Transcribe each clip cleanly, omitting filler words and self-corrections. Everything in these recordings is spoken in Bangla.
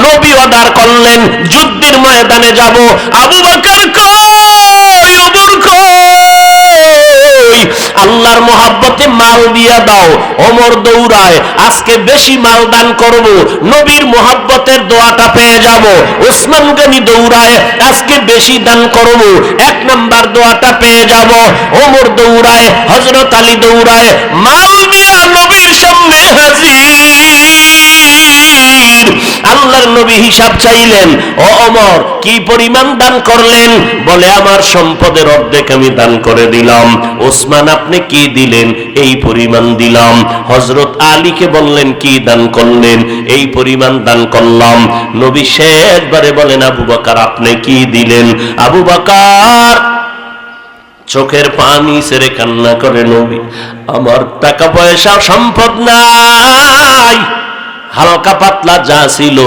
নবী অর্ডার করলেন যুদ্ধের ময়দানে যাব। আবু বকর কই, ওমর কই, আল্লাহর মহাব্বতে মাল দিয়া দাও। ওমর দৌড়ায়, আজকে বেশি মাল দান করব, নবীর মহাব্বতের দোয়াটা পেয়ে যাব। ওসমান গনি দৌড়ায়, আজকে বেশি দান করব, 1 নাম্বার দোয়াটা পেয়ে যাব। ওমর দৌড়ায়, হযরত আলী দৌড়ায়, মাল দিয়া নবীর সামনে হাজির। আল্লাহর নবী হিসাব চাইলেন, ও ওমর কি পরিমাণ দান করলেন? বলে আমার সম্পদের অর্ধেক আমি দান করে দিলাম। ওসমান আপনি কি দিলেন? এই পরিমাণ দিলাম। হযরত আলীকে বললেন কি দান করলেন? এই পরিমাণ দান করলাম। নবী শেষবারে বলেন আবু বকর আপনি কি দিলেন? আবু বকর চোখের পানি ছেড়ে কান্না করে, নবী আমার টাকা পয়সা সম্পদ নাই, হালকা পাতলা যা ছিল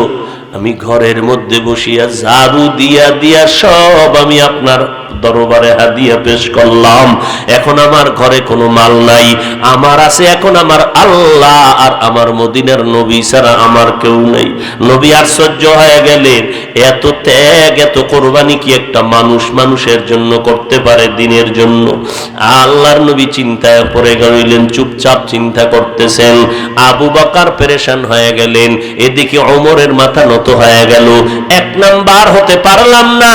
আমি ঘরের মধ্যে বসিয়া ঝাড়ু দিয়া দিয়া সব আমি আপনার দরবারে হাদিয়া পেশ করলাম। এখন আমার ঘরে কোনো মাল নাই, আমার আছে এখন আমার আল্লাহ আর আমার মদিনার নবী ছাড়া আমার কেউ নেই। নবী আশ্চর্য হয়ে গেলেন, এত ত্যাগ এত কোরবানি কি একটা মানুষ মানুষের জন্য করতে পারে, দিনের জন্য? আল্লাহর নবী চিন্তায় পড়ে গেলেন, চুপচাপ চিন্তা করতেছেন। আবু বকর পেরেশান হয়ে গেলেন, এদিকে ওমরের মাথা নত হয়ে গেল। 1 নাম্বার হতে পারলাম না।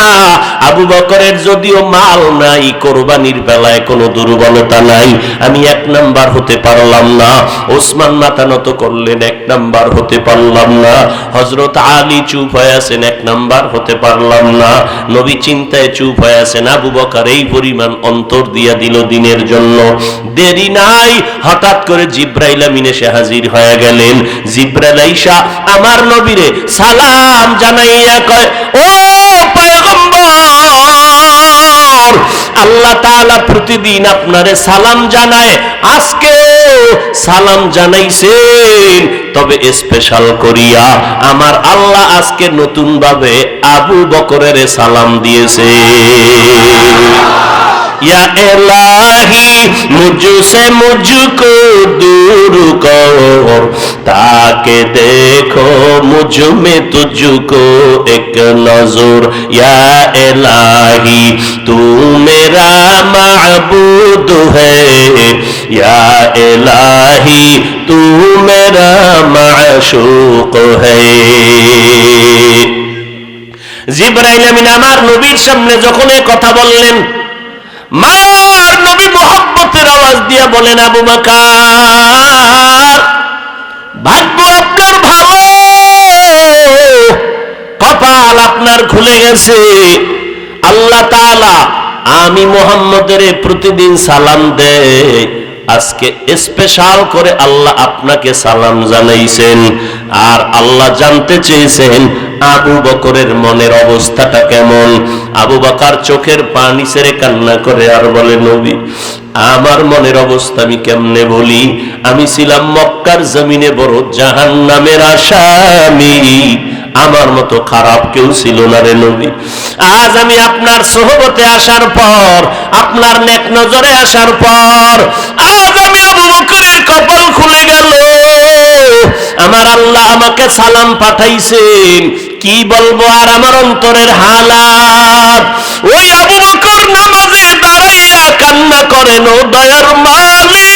আবু বকরের যদিও মাল নাই, কোরবানির বেলায় কোনো দুর্বলতা নাই, আমি 1 নাম্বার হতে পারলাম না। ওসমান মাথা নত করলেন, 1 নাম্বার হতে পারলাম না। হযরত আলী চুপ হয়ে আছেন, 1 নাম্বার হতে পারলাম না। নবী চিন্তায় চুপ হয়ে আছেন। আবু বকর এই পরিমাণ অন্তর দিয়া দিল দিনের জন্য। দেরি নাই, হঠাৎ করে জিব্রাইল আমিন এসে হাজির হয়ে গেলেন। জিব্রাইল আইসা আমার নবীরে সালাম জানাইয়া কয়, ও পয়গম্বর, আল্লাহ তাআলা প্রতিদিন আপনারে সালাম জানায়, আজকে সালাম জানাইছেন, তবে স্পেশাল করিয়া আমার আল্লাহ আজকে নতুন ভাবে আবু বকরের সালাম দিয়েছে। या इलाही मुझसे मुझको दूर कर, ताकि देखो मुझ में तुझको एक नजर। या इलाही तू मेरा माबूद है, या इलाही तू मेरा माशूक है। জিবরাইল আমিন আমার নবীর সামনে যখন এই কথা বললেন, মায়ার নবী মুহাব্বতের আওয়াজ দিয়ে বলেন, আবু বকর ভাগ্য আপনার ভালো, কপাল আপনার খুলে গেছে। আল্লাহ তাআলা আমি মুহাম্মদের প্রতিদিন সালাম দেয়, আজকে স্পেশাল করে আল্লাহ আপনাকে সালাম জানাইছেন। আর আল্লাহ জানতে চেয়েছেন আবু বকরের মনের অবস্থাটা কেমন। আবু বকর চোখের পানি ছেড়ে কান্না করে আর বলে, নবী আমার মনের অবস্থা আমি কেমনে বলি? আমি ছিলাম মক্কার জমিনে বড় জাহান্নামের আসামি, আমার মতো খারাপ কেউ ছিল না রে নবী। আজ আমি আপনার সোহবতে আসার পর, আপনার নেক নজরে আসার পর, আজ আমি আবু বকরের কপাল খুলে গেল। আমার আল্লাহ আমাকে সালাম পাঠাইছেন, কি বলবো আর আমার অন্তরের হালাত। ওই আবু বকর নামাজে দাঁড়াইয়া কান্না করেন, ও দয়ার মালিক,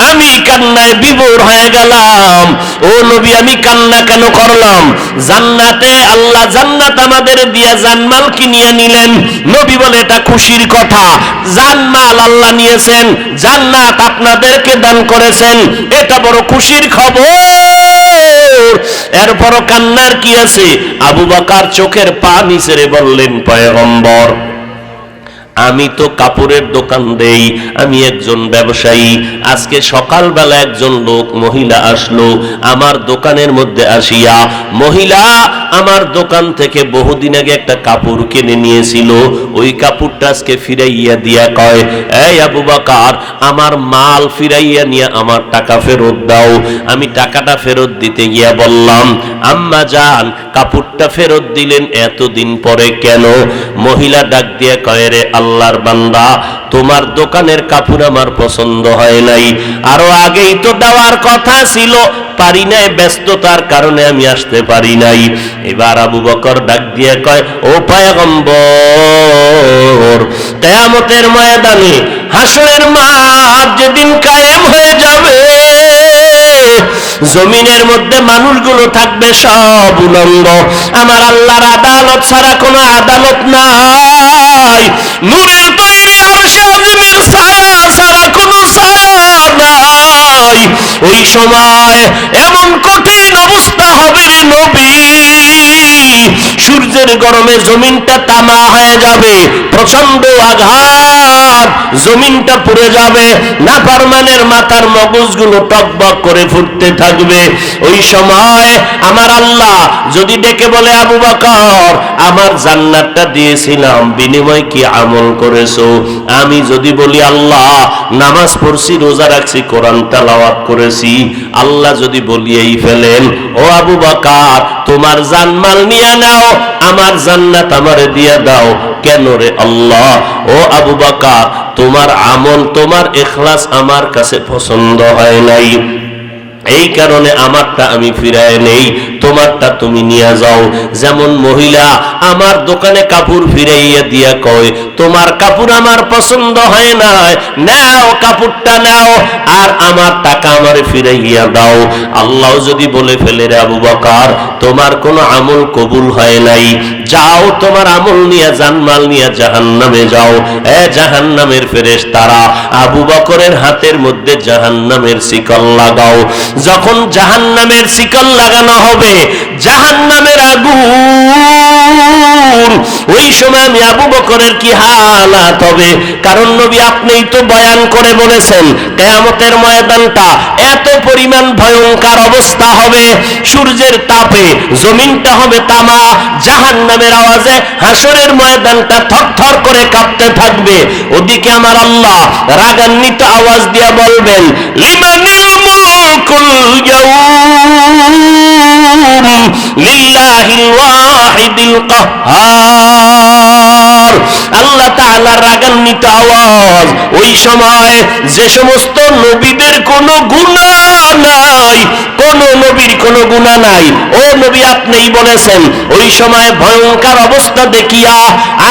আমি কান্নায় বিভোর হয়ে গেলাম। ও নবী আমি কান্না কেন করলাম? জান্নাতে আল্লাহ জান্নাত আমাদের দিয়া জানমাল কিনিয়ে নিলেন। নবী বলে এটা খুশির কথা, জানমাল আল্লাহ নিয়েছেন, জান্নাত আপনাদেরকে দান করেছেন, এটা বড় খুশির খবর। এরপরও কান্নার কি আছে? আবু বকর চোখের পানি ছেড়ে বললেন, পয়গম্বর আমি তো কাপড়ের দোকান দেই, আমি একজন ব্যবসায়ী। আজকে সকালবেলা একজন লোক মহিলা আসলো আমার দোকানের মধ্যে আসিয়া, মহিলা আমার দোকান থেকে বহুদিন আগে একটা কাপড় কিনে নিয়েছিল, ওই কাপড়টা আজকে ফিরাইয়া দিয়া কয়, এই আবু বকর আমার মাল ফিরাইয়া নিয়ে আমার টাকা ফেরত দাও। আমি টাকাটা ফেরত দিতে গিয়া বললাম, আম্মা জান কাপড়টা ফেরত দিলেন এতদিন পরে কেন? মহিলা ডাক দিয়া কয়, রে আল্লাহর বান্দা, তোমার দোকানের কাপড় আমার পছন্দ হয় নাই, আরো আগেই তো দেওয়ার কথা ছিল, পারি নাই, ব্যস্ততার কারণে আমি আসতে পারি নাই। এবার আবু বকর ডাক দিয়ে কয়, ও পয়গম্বর, কিয়ামতের ময়দানে হাসরের মাঠ যেদিন কায়েম হয়ে যাবে, জমিনের মধ্যে মানুষগুলো থাকবে সব উলঙ্গ, আমার আল্লাহর আদালত ছাড়া কোনো আদালত নাই, নূরের তৈরি আরশে আজিমের ছায়া ছাড়া কোনো ছায়া নাই। ওই সময় এমন কঠিন অবস্থা হবে রে নবী, সূর্যের গরমে জমিনটা তামা হয়ে যাবে, প্রচন্ড আঘাত, জমিনটা পুড়ে যাবে, নাফরমানের মাথার মগজগুলো টকবক করে ফুটতে থাকবে। ওই সময় আমার আল্লাহ যদি ডেকে বলে, আবু বকর, আমার জান্নাতটা দিয়েছিলাম, বিনিময় কি আমল করেছো? আমি যদি বলি, আল্লাহ নামাজ পড়ছি, রোজা রাখছি, কোরআন তেলাওয়াত করেছি, আল্লাহ যদি বলিয়েই ফেলেন, ও আবু বকর, তোমার জানমাল নিয়ে নাও, আমার জান্নাত আমারে দিয়ে দাও, কেন রে আল্লাহ? ও আবু বকর, তোমার আমল, তোমার ইখলাস আমার কাছে পছন্দ হয় নাই, এই কারণে আমারটা আমি ফিরায় নেই, তোমারটা তুমি নিয়ে যাও। যেমন মহিলা আমার দোকানে কাপড় ফিরাইয়া দিয়া কয়, তোমার কাপড় আমার পছন্দ হয় না, নাও কাপড়টা নাও, আর আমার টাকা আমারে ফিরাইয়া দাও। আল্লাহ যদি বলে ফেলে, রে আবু বকর, তোমার কোনো আমল কবুল হয় নাই, যাও তোমার আমল নিয়ে, জানমাল নিয়ে জাহান্নামে যাও। এ জাহান্নামের ফেরেশতারা, আবু বকরের হাতের মধ্যে জাহান্নামের শিকল লাগাও। যখন জাহান্নামের শিকল লাগানো হবে, জাহান্নামের আগুন, ওই সময় আমি আবু বকরের কি হালাত হবে? কারণ নবী আপনিই তো বয়ান করে বলেছেন, কিয়ামতের ময়দানটা এত পরিমাণ ভয়ঙ্কর অবস্থা হবে, সূর্যের তাপে জমিনটা হবে তামা, জাহান্নামের আওয়াজে হাসরের ময়দানটা থরথর করে কাঁপতে থাকবে। ওদিকে আমার আল্লাহ রাগান্বিত আওয়াজ দিয়ে বলবেন, লিমানিল মুলকুল ইয়াউম লিল্লাহিল ওয়াহিদিল কাহ্হার। আল্লাহ তাআলার রাগান্বিত আওয়াজ। ওই সময় যে সমস্ত নবীদের কোনো গুনাহ নাই, কোন নবীর কোনো গুনাহ নাই, ও নবী আপনিই বলেছেন, ওই সময় ভয়ঙ্কর অবস্থা দেখিয়া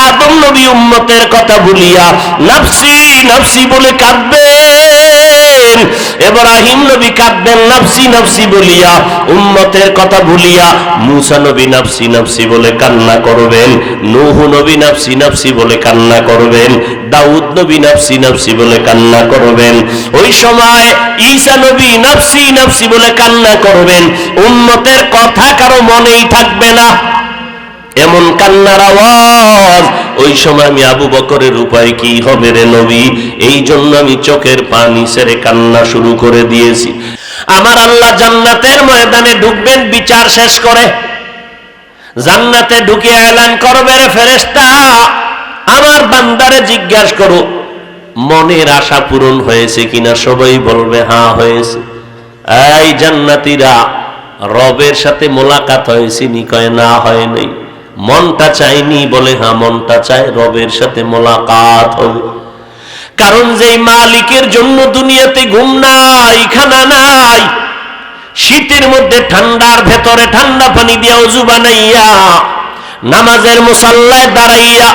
আদম নবী উম্মতের কথা ভুলিয়া নাফসি নাফসি বলে কাঁদবেন, ইব্রাহিম নবী কাঁদবেন নাফসি নাফসি বলিয়া, উম্মতের কথা ভুলিয়া মুসা নবী নাফসি নাফসি বলে কান্না করবেন, নূহ নবী নাফসি নাফসি বলে কান্না করবেন, দাউদ নবী নাফসি নাফসি বলে কান্না করবেন। ওই সময় ঈসা নবী নাফসি নাফসি বলে কান্না করবেন, উম্মতের কথা কারো মনেই থাকবে না, এমন কান্নার আওয়াজ। ওই সময় আমি আবু বকরের উপায় কি হবে রে নবী? এই জন্য আমি চোখের পানি ছেড়ে কান্না শুরু করে দিয়েছি। আমার আল্লাহ জান্নাতের ময়দানে ঢুকবেন বিচার শেষ করে, জান্নাতে ঢুকে এলান করবে, রে ফেরেশতা, আমার বান্দারে জিজ্ঞাসা করো মনের আশা পূরণ হয়েছে কিনা। সবাই বলবে হ্যাঁ হয়েছে। এই জান্নাতীরা, রবের সাথে মোলাকাত হয়েছে নি? কয় না হয় নাই। মনটা চাইনি? বলে হ্যাঁ মনটা চায়, রবের সাথে মোলাকাত হবে। কারণ যেই মালিকের জন্য দুনিয়াতে ঘুম নাই, খানা নাই, শীতের মধ্যে ঠান্ডার ভেতরে ঠান্ডা পানি দিয়ে ওযু বানাইয়া নামাজের মুসাল্লায় দাঁড়াইয়া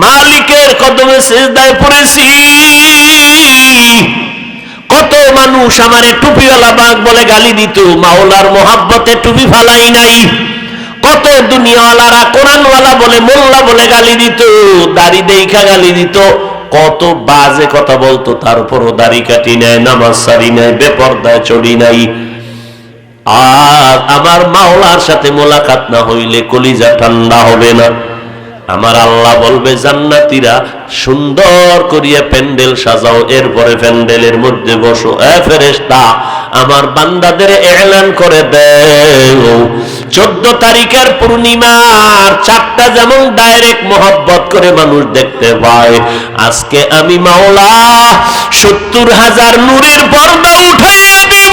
মালিকের কদমে সিজদায় পড়েছি, কত মানুষ আমারে টুপিওয়ালা বাঘ বলে গালি দিত, মাওলার মোহাব্বতে টুপি ফালাই নাই। কত দুনিয়াওয়ালারা কোরআনওয়ালা বলে, মোল্লা বলে গালি দিত, দাড়ি দেইখা গালি দিত, কত বাজে কথা বলতো, তারপরও দাড়ি কাটি নাই, নামাজ সারি নাই, বেপরদায় চড়ি নাই। আর আমার মাওলার সাথে মোলাকাত না হইলে কলিজা ঠান্ডা হবে না। আমার আল্লাহ বলবে, জান্নাতীরা সুন্দর করিয়া প্যান্ডেল সাজাও, এরপরে প্যান্ডেলের মধ্যে বসো। এ ফেরেশতা, আমার বান্দাদের এলান করে দেও, 14 তারিখের পূর্ণিমার চাঁদটা যেমন ডাইরেক্ট মহব্বত করে মানুষ দেখতে পায়, আজকে আমি মাওলা 70,000 নূরের পর্দা উঠাইয়া দিব,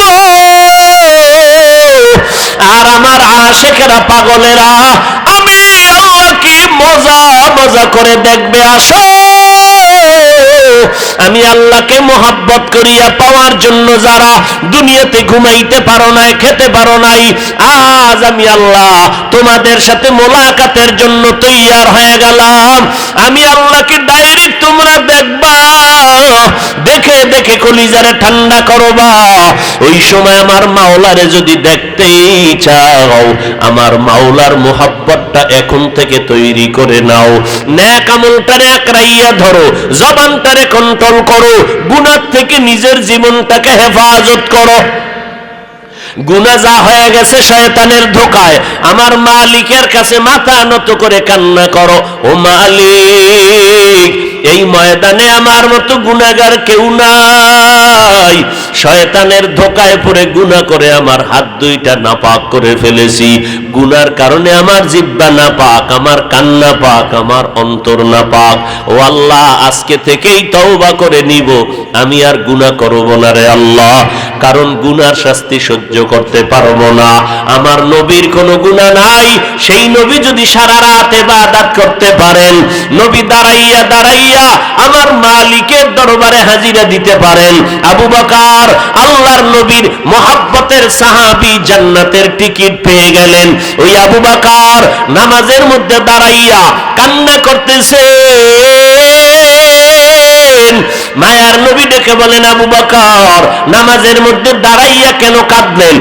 আর আমার আশিকেরা পাগলেরা আমি আল্লাহকে মজা মজা করে দেখবে। আসো আমি আল্লাহকে মোহাব্বত করিয়া পাওয়ার জন্য যারা দুনিয়াতে ঘুমাইতে পারো নাই, খেতে পারো নাই, আজ আমি আল্লাহ তোমাদের সাথে মোলাকাতের জন্য তৈয়ার হয়ে গেলাম। আমি আল্লাহকে ডাইরেক্ট তোমরা দেখবা, দেখে দেখে কলিজারে ঠান্ডা করবা। ওই সময় আমার মাওলারে যদি দেখতেই চাও, আমার মাওলার মোহাব্বতটা এখন থেকে তৈরি করে নাও। নেক আমলটারে আকড়াইয়া ধরো, জবানটারে কন্ট্রোল করো, গুনাহ থেকে নিজের জীবনটাকে হেফাজত করো। গুনাহ যা হয়ে গেছে শয়তানের ধোঁকায়, আমার মালিকের কাছে মাথা নত করে কান্না করো, ও মালিক এই ময়দানে আমার মতো গুনাহগার কেউ নাই। শয়তানের ধোঁকায় পড়ে গুনাহ করে আমার হাত দুইটা নাপাক করে ফেলেছি। গুনার কারণে আমার জিহ্বা নাপাক, আমার কান নাপাক, আমার অন্তর নাপাক। ও আল্লাহ, আজকে থেকেই তওবা করে নিব, আমি আর গুনাহ করব না রে আল্লাহ, কারণ গুনার শাস্তি সহ্য করতে পারবো না। আমার নবীর কোনো গুনাহ নাই, সেই নবী যদি সারা রাত ইবাদত করতে পারেন, নবী দাঁড়াইয়া দাঁড়াইয়া আমার মালিকের দরবারে হাজিরা দিতে পারেন, আবু বকর আল্লাহর নবীর মোহাব্বতের সাহাবী জান্নাতের টিকিট পেয়ে গেলেন। ওই আবু বকর নামাজের মধ্যে দাঁড়াইয়া কান্না করতেছেন। মায়ার নবী ডেকে বলেন, আবু বকর নামাজের মধ্যে দাঁড়াইয়া কেন কাঁদলেন?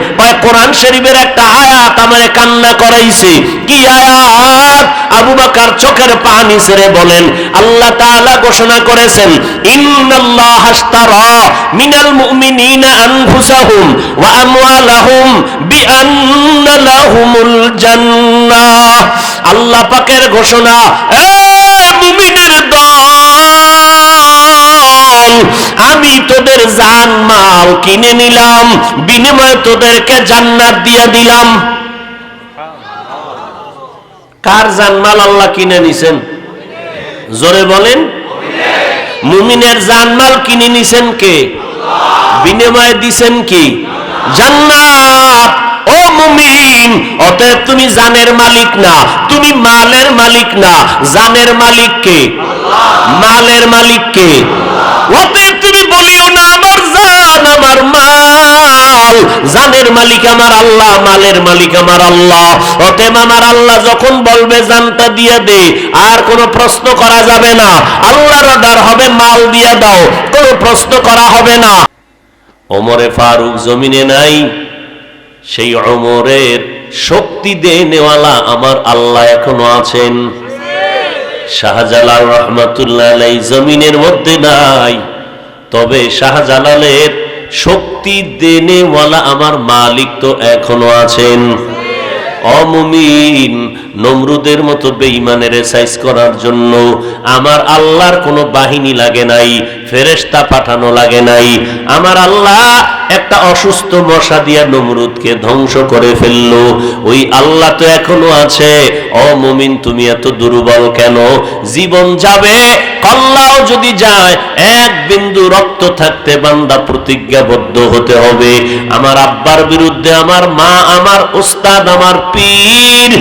কোরআন শরীফের একটা আয়াত আমারে কান্না করাইছে। কি আয়াত? আবু বকর চোখের পানি ছেড়ে বলেন, আল্লাহ তাআলা ঘোষণা করেছেন, ইন্নাল্লাহা আশতারা মিনাল মুমিনিনা আনফুসাহুম ওয়া আমওয়ালাহুম বিআন্না লাহুমুল জান্নাহ। আল্লাহ পাকের ঘোষণা, এ মুমিনের দল, আমি তোদের জান মাল কিনে নিলাম, বিনিময়ে তোদেরকে জান্নাত দিয়ে দিলাম। কার জানমাল আল্লাহ কিনে নিছেন? জোরে বলেন। মুমিনের জানমাল কিনে নিছেন কে? বিনিময়ে দিছেন কি? জান্নাত। ও মুমিন, অতএব তুমি জানের মালিক না, তুমি মালের মালিক না, জানের মালিক কে? মালের মালিক কে? অতএব তুমি বলিও না আমার জান আমার মাল, জানের মালিক আমার আল্লাহ, মালের মালিক আমার আল্লাহ। অতএব আমার আল্লাহ যখন বলবে জানটা দিয়ে দে, আর কোনো প্রশ্ন করা যাবে না। আল্লাহর অর্ডার হবে মাল দিয়ে দাও, কোনো প্রশ্ন করা হবে না। ওমরে ফারুক জমিনে নাই, সেই ওমরের শক্তি দেনেওয়ালা আমার আল্লাহ এখনো আছেন। শাহজালাল রহমাতুল্লাহ আলাইহি জমিনের মধ্যে নাই, তবে শাহজালালের শক্তি দেনেওয়ালা আমার মালিক তো এখনো আছেন। অমুমিন, নমরুদের মতো বেঈমানের সাইজ করার জন্য আমার আল্লাহর কোনো বাহিনী লাগে নাই, ফেরেশতা পাঠানো লাগে নাই। আমার আল্লাহ একটা অসুস্থ মশা দিয়া নমরুদকে ধ্বংস করে ফেললো। ওই আল্লাহ তো এখনো আছে। অমুমিন, তুমি এত দুর্বল কেন? জীবন যাবে, কল্লাও যদি যায়, এক বিন্দু রক্ত থাকতে বান্দা প্রতিজ্ঞাবদ্ধ হতে হবে, আমার আব্বার বিরুদ্ধে, আমার মা, আমার উস্তাদ, আমার পীর,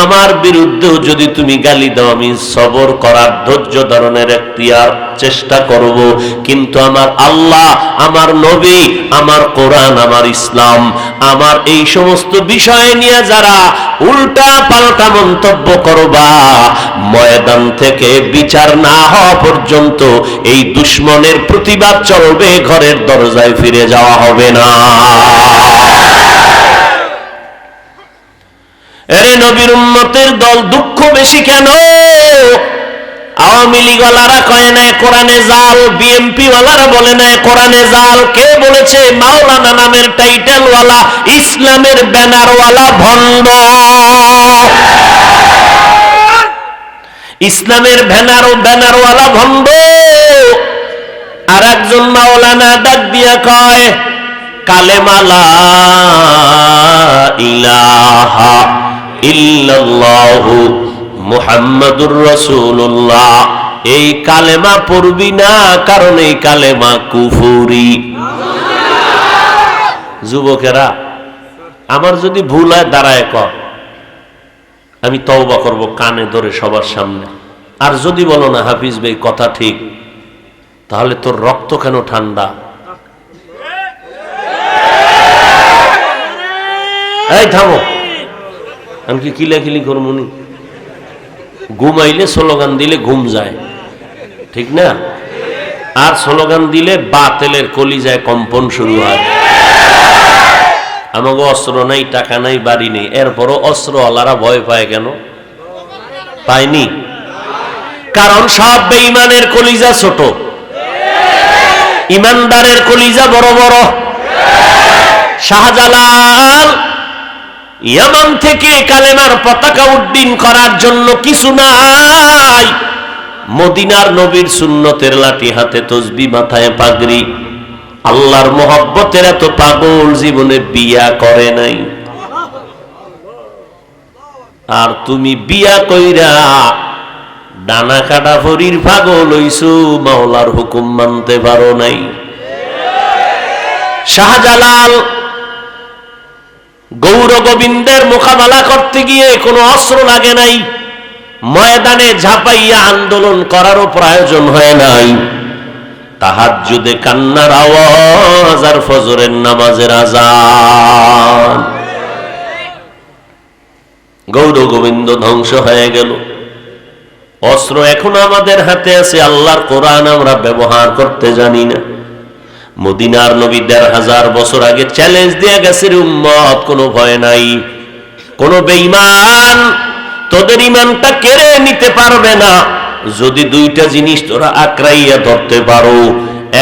আমার বিরুদ্ধেও যদি তুমি গালি দাও, আমি সবর করার, ধৈর্য ধারণের এখতিয়ার চেষ্টা করব। কিন্তু আমার আল্লাহ, আমার নবী, আমার কোরআন, আমার ইসলাম, আমার এই সমস্ত বিষয় নিয়ে যারা উল্টা পাল্টা মন্তব্য করবা, ময়দান থেকে বিচার না হওয়া পর্যন্ত এই দুশমনের প্রতিবাদ চলবে, ঘরের দরজায় ফিরে যাওয়া হবে না। এরে নবীর উম্মতের দল, দুঃখ বেশি কেন? আওয়ামী লীগ ওয়ালারা কয় না কোরআনে জাল, বিএনপি ওয়ালারা বলে না কোরআনে জাল। কে বলেছে? মাওলানা নামের টাইটেল ওয়ালা, ইসলামের ব্যানার ওয়ালা ভণ্ড। ইসলামের ব্যানার ওয়ালা ভণ্ড। আর একজন মাওলানা ডাক দিয়া কয়, কালেমা লা ইলাহা ইল্লাল্লাহু মুহাম্মাদুর রাসূলুল্লাহ, এই কালেমা পড়বি না, কারণ এই কালেমা কুফরি। যুবকেরা, আমার যদি ভুল হয় দাঁড়ায় কর, আমি তওবা করব কানে ধরে সবার সামনে। আর যদি বলো না হাফিজ ভাই কথা ঠিক, তাহলে তোর রক্ত কেন ঠান্ডা? এই থামো, আমি কি কিলাকিলি করবো নি? ঘুমাইলে স্লোগান দিলে ঘুম যায়, ঠিক না? আর স্লোগান দিলে বাতেলের কলিজায় কম্পন শুরু হয়। আমাকে অস্ত্র নাই, টাকা নাই, বাড়ি নেই, এরপরও অস্ত্রওয়ালারা ভয় পায় কেন? পায়নি, কারণ সব বেঈমানের কলিজা ছোট, ইমানদারের কলিজা বড় বড়। শাহজালাল ইয়ামান থেকে কালেমার পতাকা উড্ডীন করার জন্য কিছু নাই, মদিনার নবীর সুন্নতের লাঠি হাতে, তসবিহ মাথায়, পাগড়ি। আল্লাহর মোহব্বতের এত পাগল জীবনে বিয়া করে নাই। আর তুমি বিয়া কইরা ডানা কাটা ফরির পাগল হইছো, মাওলার হুকুম মানতে পারো নাই। শাহজালাল গৌর গোবিন্দের মোকাবেলা করতে গিয়ে কোনো অস্ত্র লাগে নাই, ময়দানে ঝাঁপাইয়া আন্দোলন করারও প্রয়োজন হয় নাই। তাহাজ্জুদে কান্নার আওয়াজ আর ফজরের নামাজের আযান, গৌর গোবিন্দ ধ্বংস হয়ে গেল। অস্ত্র এখন আমাদের হাতে আছে, আল্লাহর কোরআন আমরা ব্যবহার করতে জানি না। মদিনার নবী ১৫০০ বছর আগে চ্যালেঞ্জ দিয়ে গেছে, উম্মত কোনো ভয় নাই, কোনো বেঈমান তোদের ঈমানটা কেড়ে নিতে পারবে না যদি দুইটা জিনিস তোরা আঁকড়াইয়া ধরতে পারো।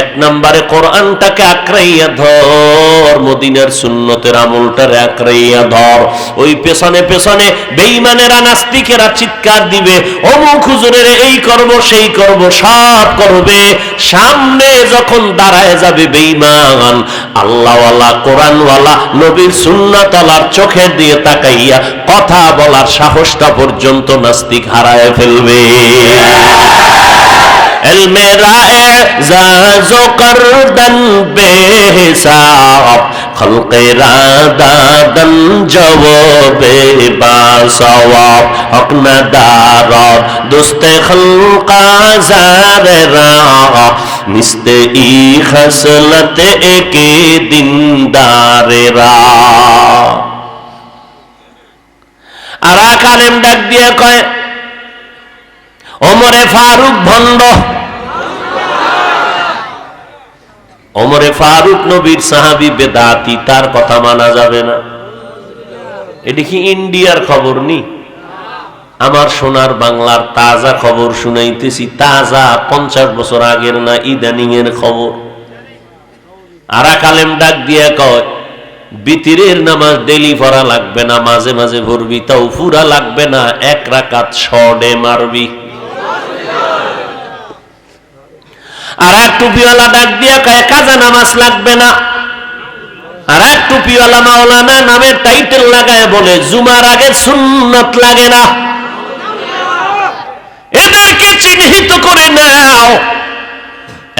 এক নম্বরে কোরআনটাকে আঁকড়াইয়া ধর, মদিনার সুন্নতের আমলটারে আঁকড়াইয়া ধর। ওই পেছনে পেছনে বেঈমানেরা, নাস্তিকেরা চিৎকার দিবে, অমুক হুজুরের এই করব সেই করব, সব করবে। সামনে যখন দাঁড়ায় যাবে বেঈমান, আল্লাহওয়ালা, কোরআনওয়ালা, নবীর সুন্নাতওয়ালার চোখে দিয়ে তাকাইয়া কথা বলার সাহসটা পর্যন্ত নাস্তিক হারায় ফেলবে। মেরা এজাজো করদন বেহিসাব, খলকে রাদাদন জওবে বাসওয়াব, হক নদারত দুস্তে খলকা জারেরা, মিস্তে ই খসলত একে দিনদারেরা। আর আলেম ডাক দিয়ে কয়, ওমরে ফারুক ভণ্ড। ওমরে ফারুক নবীর সাহাবী, বেদাতি, তার কথা মানা যাবে না। এটি কি ইন্ডিয়ার খবর নি? আমার সোনার বাংলার তাজা খবর শুনাইতেছি, তাজা 50 বছর আগের না, ইদানিং এর খবর। আর আলেম ডাক দিয়ে কয়, বিতিরের নামাজ ডেলি পড়া লাগবে না, মাঝে মাঝে পড়বি, তাও পুরা লাগবে না, 1 রাকাত শর্টে মারবি। আর এক টুপিওয়ালা ডাক দিয়া কয়, কাজা নামাজ লাগবে না। আর এক টুপিওয়ালা মাওলানা নামের টাইটেল লাগায় বলে, জুমার আগে সুন্নাত লাগে না। এদেরকে চিহ্নিত করে নাও,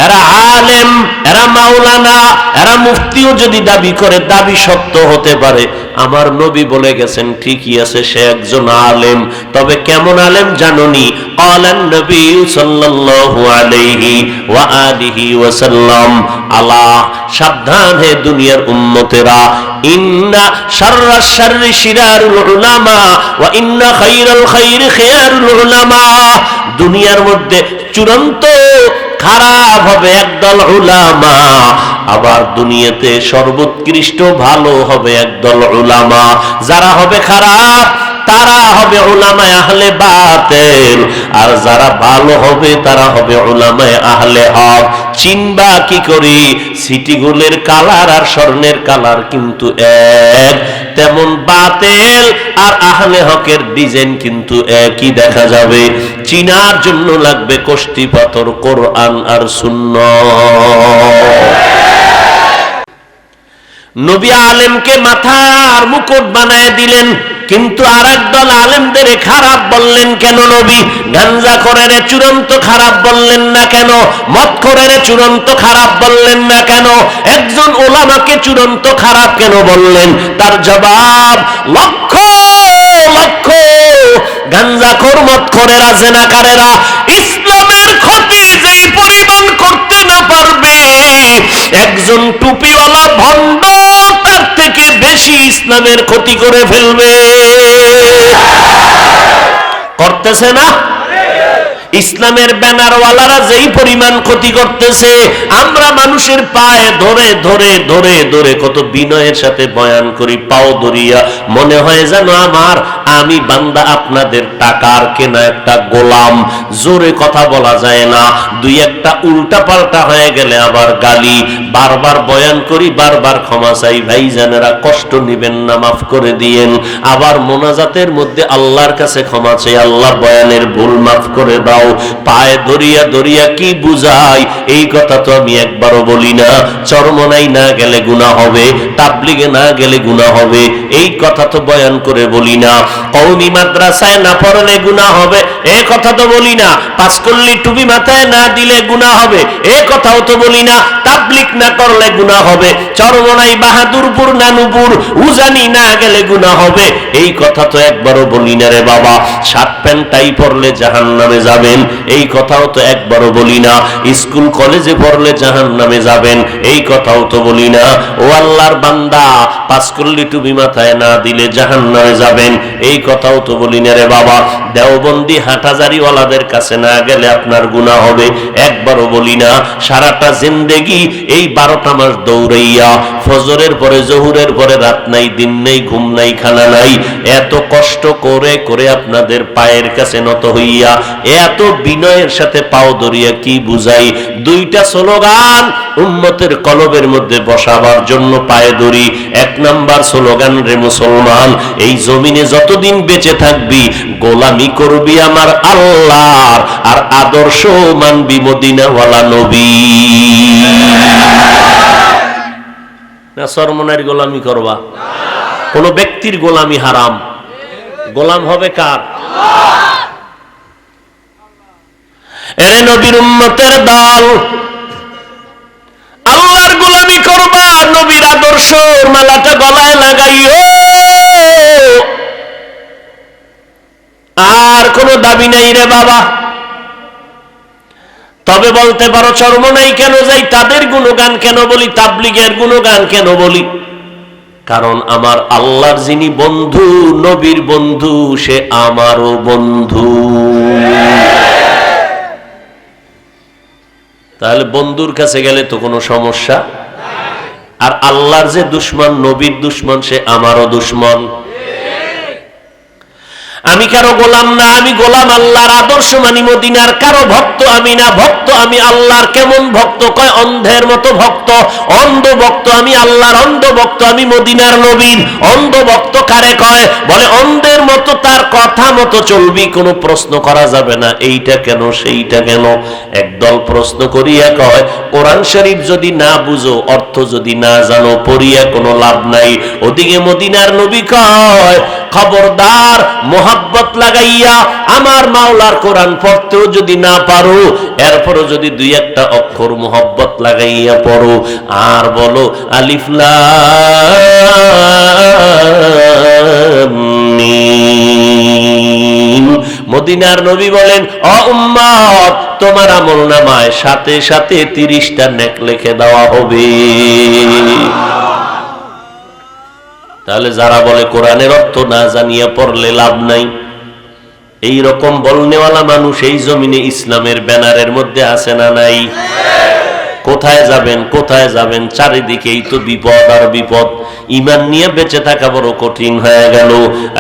এরা আলেম, এরা মাওলানা, এরা মুফতিও যদি দাবি করে, দাবি সত্য হতে পারে। আমার নবী বলে গেছেন, ঠিকই আছে, সে একজন আলেম। তবে কেমন আলেম জানোনি? ক্বালান নবী সাল্লাল্লাহু আলাইহি ওয়া আলিহি ওয়াসাল্লাম, আলা, সাবধান হে দুনিয়ার উম্মতেরা, ইন্না শাররাশ শাররি শিরারুল উলামা ওয়া ইন্না খায়রাল খায়রি খিয়ারুল উলামা। দুনিয়ার মধ্যে চূড়ান্ত খারাপ হবে একদল উলামা, আবার দুনিয়াতে সর্বোৎকৃষ্ট ভালো হবে একদল উলামা। যারা হবে খারাপ তারা হবে উলামায়ে আহলে বাতিল, আর যারা ভালো হবে তারা হবে উলামায়ে আহলে হক। চিনবা কি করি? সিটিগুলের কালার আর স্বর্ণের কালার কিন্তু এক, তেমন বাতিল আর আহলে হকের ডিজাইন কিন্তু একই দেখা যাবে। চিনার জন্য লাগবে কষ্টি পাথর, কোরআন আর সুন্নাহ। নবী আলেমকে মাথার মুকুট বানায় দিলেন, কিন্তু আর একদল আলেমদের খারাপ বললেন কেন নবী? গাঞ্জাখোরের চূড়ান্ত খারাপ বললেন না কেন? মদখোরের চূড়ান্ত খারাপ বললেন না কেন? একজন ওলামাকে চূড়ান্ত খারাপ কেন বললেন? তার জবাব, লক্ষ লক্ষ গাঞ্জাখোর, মদখোরেরা, জেনাকারেরা ইসলামের ক্ষতি যেই পরিমাণ করতে একজন টুপিওয়ালা ভণ্ড তার থেকে বেশি ইসলামের ক্ষতি করে ফেলবে। করতেছে না? ইসলামের ব্যানারওয়ালারা যেই পরিমাণ ক্ষতি করতেছে, আমরা মানুষের পায়ে ধরে ধরে ধরে ধরে কত বিনয়ের সাথে বয়ান করি, পাও ধরিয়া মনে হয় যেন আমি বান্দা আপনাদের টাকার কেনা একটা গোলাম। জোরে কথা বলা যায় না, দুই একটা উল্টা পাল্টা হয়ে গেলে আবার গালি। বারবার বয়ান করি, বারবার ক্ষমা চাই, ভাইজানেরা কষ্ট নিবেন না, মাফ করে দিয়েন। আবার মোনাজাতের মধ্যে আল্লাহর কাছে ক্ষমা চাই, আল্লাহ বয়ানের ভুল মাফ করে দাও। পায়ে ধরিয়া ধরিয়া কি বুঝাই, এই কথা তো আমি একবারও বলি না। চরমনাই না গেলে গুনাহ হবে, তাবলিগে না গেলে গুনাহ হবে, এই কথা তো বয়ান করে বলি না। কওমি মাদ্রাসায় না পড়লে গুনাহ হবে, এই কথা তো বলি না। পাঁচকল্লি টুপি মাথায় না দিলে গুনাহ হবে, এই কথাও তো বলি না। তাবলিগ না করলে গুনাহ হবে, চরমনাই বাহাদুরপুর নানুপুর উজানি না গেলে গুনাহ হবে, এই কথা তো একবারও বলি না রে বাবা। শার্ট প্যান্ট টাই পরলে জাহান্নামে যাবেন, এই কথাও তো একবারও বলি না। স্কুল কলেজে পড়লে জাহান্নামে যাবেন, এই কথাও তো বলি না। ও আল্লাহর বান্দা, পাঁচকল্লি টুপি মাথায় না দিলে জাহান্নামে যাবেন, এই কথাও তো বলি না রে বাবা। দেওবন্দি হাঁটাজারিওয়ালাদের কাছে না গেলে আপনার গুনাহ হবে, একবারও বলি না। সারাটা জিন্দেগি এই 12টা মাস দৌড়াইয়া, ফজরের পরে জহুরের পরে রাত নাই, দিন নেই, ঘুম নাই, খানা নাই, এত কষ্ট করে করে আপনাদের পায়ের কাছে নত হইয়া এত বিনয়ের সাথে পাও ধরিয়া কি বুঝাই। দুইটা স্লোগান উম্মতের কলবের মধ্যে বসাবার জন্য পায়ে ধরি। 1 নাম্বার স্লোগান, রে মুসলমান, এই জমিনে যতদিন বেঁচে থাকবি গোলামি করবি আমার আল্লাহর, আর আদর্শ মানবি মদিনাওয়ালা নবী। না সরমনের গোলামি করবা? কোন ব্যক্তির গোলামি হারাম। গোলাম হবে কার? এরে নবীর উম্মতের দল, আল্লাহর গোলামি করবা, নবীর আদর্শ মালাটা গলায় লাগাইও। আর কোন দাবি নাই রে বাবা। তবে বলতে পারো চরমনাই কেন যাই, তাদের গুণগান কেন বলি, তাবলিগের গুণগান কেন বলি? কারণ আমার আল্লাহর যিনি বন্ধু, নবীর বন্ধু, সে আমারও বন্ধু। তাহলে বন্ধুর কাছে গেলে তো কোনো সমস্যা। আর আল্লাহর যে দুশ্মন, নবীর দুশ্মন, সে আমারও দুশ্মন। আমি কারো গোলাম না, আমি গোলাম আল্লাহর, আদর্শ মানি মদিনার। কারো ভক্ত আমি না, ভক্ত আমি আল্লাহর। কেমন ভক্ত? কয় অন্ধের মতো ভক্ত। অন্ধ ভক্ত আমি আল্লাহর, অন্ধ ভক্ত আমি মদিনার নবীর। অন্ধ ভক্ত কারে কয়? বলে অন্ধের মতো তার কথা মতো চলবি, কোনো প্রশ্ন করা যাবে না, এইটা কেন সেইটা কেন। একদল প্রশ্ন করিয়া কয় কোরআন শরীফ যদি না বুঝো, অর্থ যদি না জানো, পড়িয়া কোনো লাভ নাই। ওদিকে মদিনার নবী কয় খবরদার, মোহাব্বত লাগাইয়া আমার মাওলার কোরআন পড়তেও যদি না পারো, এরপরও যদি দুই একটা অক্ষর মোহাব্বত লাগাইয়া পড়ো আর বলো আলিফ লাম মিম। মদিনার নবী বলেন, ও উম্মত, তোমার আমলনামায় সাথে সাথে 30টা নেক লিখে দেওয়া হবে। তাহলে যারা বলে কোরআনের অর্থ না জানিয়া পড়লে লাভ নাই, এই রকম বলনেওয়ালা মানুষ এই জমিনে ইসলামের ব্যানারের মধ্যে আছে না নাই? কোথায় যাবেন, কোথায় যাবেন? চারিদিকেই তো বিপদ আর বিপদ। ঈমান নিয়ে বেঁচে থাকা বড় কঠিন হয়ে গেল।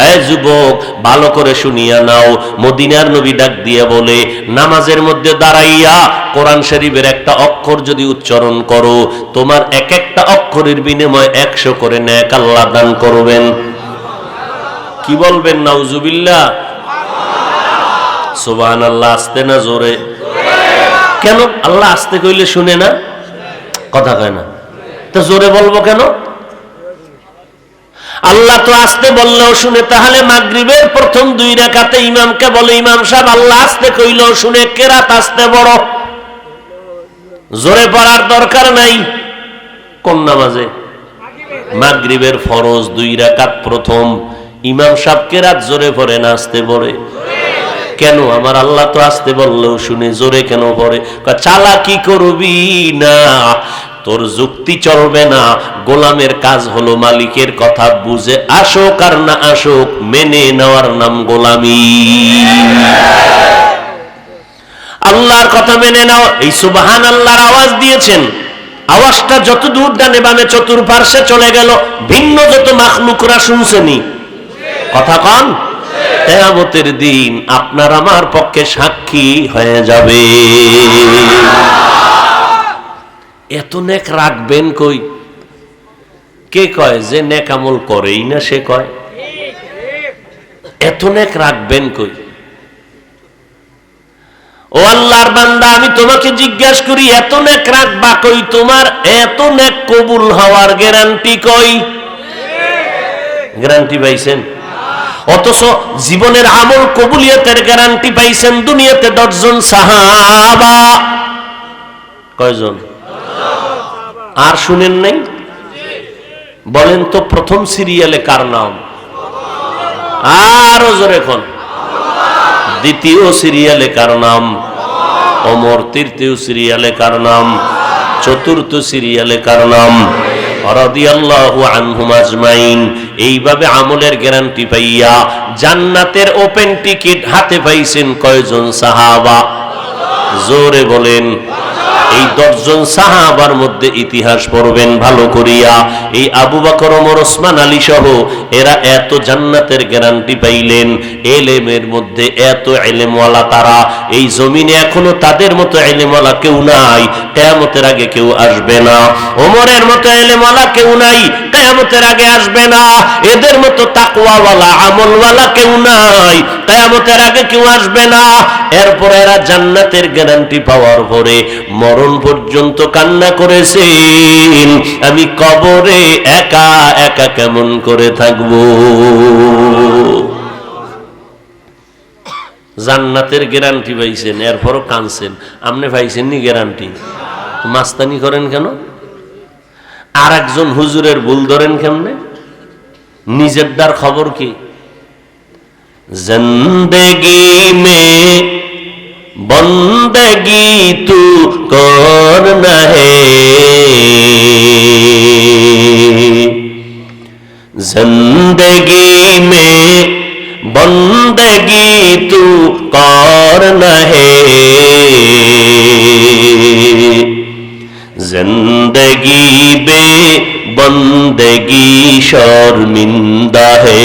এই যুবক, ভালো করে শুনিয়া নাও। মদিনার নবী ডাক দিয়ে বলে, নামাজের মধ্যে দাঁড়াইয়া কোরআন শরীফের একটা অক্ষর যদি উচ্চারণ করো, তোমার এক একটা অক্ষরের বিনিময়ে 100 করে নেক আল্লাহ দান করবেন। কি বলবেন? নাউজুবিল্লাহ, সুবহানাল্লাহ। আস্তে না জোরে? কেন? আল্লাহ আস্তে কইলে শুনে না? কথা কয় না তো জোরে বলবো কেন? আল্লাহ তো আস্তে বললেও শুনে। তাহলে মাগরিবের প্রথম 2 রাকাতে ইমামকে বলে, ইমাম সাহেব আল্লাহ আস্তে কইলেও শুনে, কেরাত আস্তে বড়, জোরে পড়ার দরকার নাই। কোন নামাজে? মাগরিবের ফরজ 2 রাকাত প্রথম, ইমাম সাহেব কেরাত জোরে পড়ে না আস্তে পড়ে? কেন? আমার আল্লাহ তো আসতে বললেও শুনে, জোরে কেন পড়ে? চালাকি করবি না, তোর যুক্তি চলবে না। গোলামের কাজ হলো মালিকের কথা বুঝে আসুক আর না আসুক মেনে নেওয়ার নাম গোলামি। আল্লাহর কথা মেনে নাও। এই সুবহানাল্লাহর আওয়াজ দিয়েছেন, আওয়াজটা যত দূর ডানে বামে চতুর্পার্শ্বে চলে গেল, ভিন্ন যত মাখলুকরা শুনছেনি। কথা কন, কিয়ামতের দিন আপনার আমার পক্ষে সাক্ষী হয়ে যাবে। এত নেক রাখবেন কই? কে কয় যে নেক আমল করেই না সে কয় এত নেক রাখবেন কই? ও আল্লাহর বান্দা, আমি তোমাকে জিজ্ঞাসা করি, এত নেক রাখবা কই? তোমার এত নেক কবুল হওয়ার গ্যারান্টি কই? গ্যারান্টি পাইছেন? অথচ জীবনের আমল কবুলিয়তের গ্যারান্টি পাইছেন দুনিয়াতে 10 জন সাহাবা। কয়জন? আর শুনেন নাই? বলেন তো প্রথম সিরিয়ালে কার নাম? আরো জোরে কোন? দ্বিতীয় সিরিয়ালে কার নাম? ওমর। তৃতীয় সিরিয়ালে কার নাম? চতুর্থ সিরিয়ালে কার নাম? রাদিয়াল্লাহু আনহুম আজমাইন। এইভাবে আমলের গ্যারান্টি পাইয়া জান্নাতের ওপেন টিকিট হাতে পাইছেন কয়জন সাহাবা? জোরে বলেন। এই 10 জন সাহাবার মধ্যে ইতিহাস পড়বেন ভালো করিয়া। এই আবু বকর, ওমর, ওসমান, আলী সহ এরা এত জান্নাতের গ্যারান্টি পাইলেন। এলেমের মধ্যে এত এলেমওয়ালা তারা, এই জমিনে এখনো তাদের মতো এলেমওয়ালা কেউ নাই, কিয়ামতের আগে কেউ আসবে না। ওমরের মতো এলেমওয়ালা কেউ নাই, কিয়ামতের আগে আসবে না। এদের মতো তাকওয়াওয়ালা আমলওয়ালা কেউ নাই, কিয়ামতের আগে কেউ আসবে না। এরপর এরা জান্নাতের গ্যারান্টি পাওয়ার পরে মরণ পর্যন্ত কান্না করেছেন, আমি কবরে একা একা কেমন করে থাকব। জান্নাতের গ্যারান্টি পাইছেন, এরপরও কাঁদছেন। আপনি পাইছেন নি গ্যারান্টি? মাস্তানি করেন কেন? আর একজন হুজুরের ভুল ধরেন কেমনে? নিজের দার খবর কি? জিন্দেগি মে বন্দগি তু করনা হে, জিন্দেগি মে বন্দগি তু করনা হে, জিন্দগি বে বন্দগি শর্মিন্দা হে,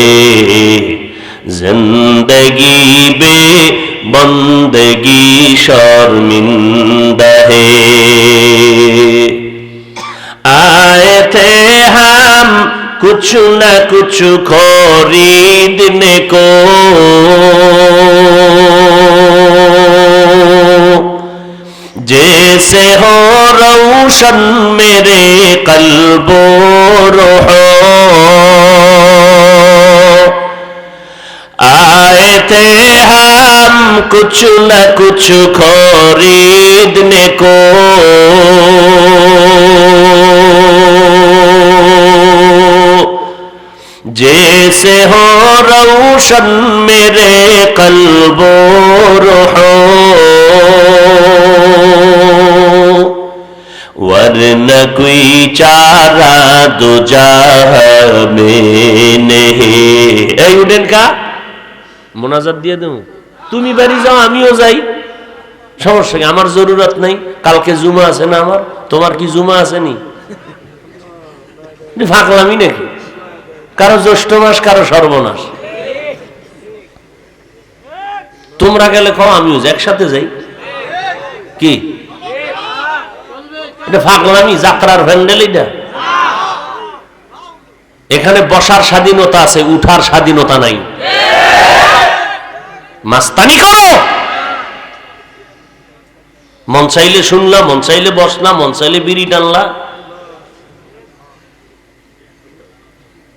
जिंदगी बे बंदगी शर्मिंदा है। आए थे हम कुछ न कुछ खरीदने को, जैसे हो रोशन मेरे कल्बो रोहो, आए थे हम कुछ न कुछ खरीदने को, जैसे हो रोशन मेरे कल्बो रोहो, वरना कोई चारा दो जहां में नहीं। এই উঠেন কা মোনাজাত দিয়ে দেবো, তুমি বাড়ি যাও আমিও যাই, সমস্যা কি? আমার জরুরত নাই। কালকে জুমা আছে না আমার? তোমার কি জুমা আছে নি? ফাঁকলামি নাকি? কারো জ্যৈষ্ঠ মাস, কারো সর্বনাশ। তোমরা গেলে কও আমিও যাই, একসাথে যাই। কি এটা ফাঁকলামি? যাত্রার প্যান্ডেল এটা? এখানে বসার স্বাধীনতা আছে, উঠার স্বাধীনতা নাই। মাস্তানি করো, মন চাইলে শুনলা, মন চাইলে বসলা, মন চাইলে বিড়ি টানলা।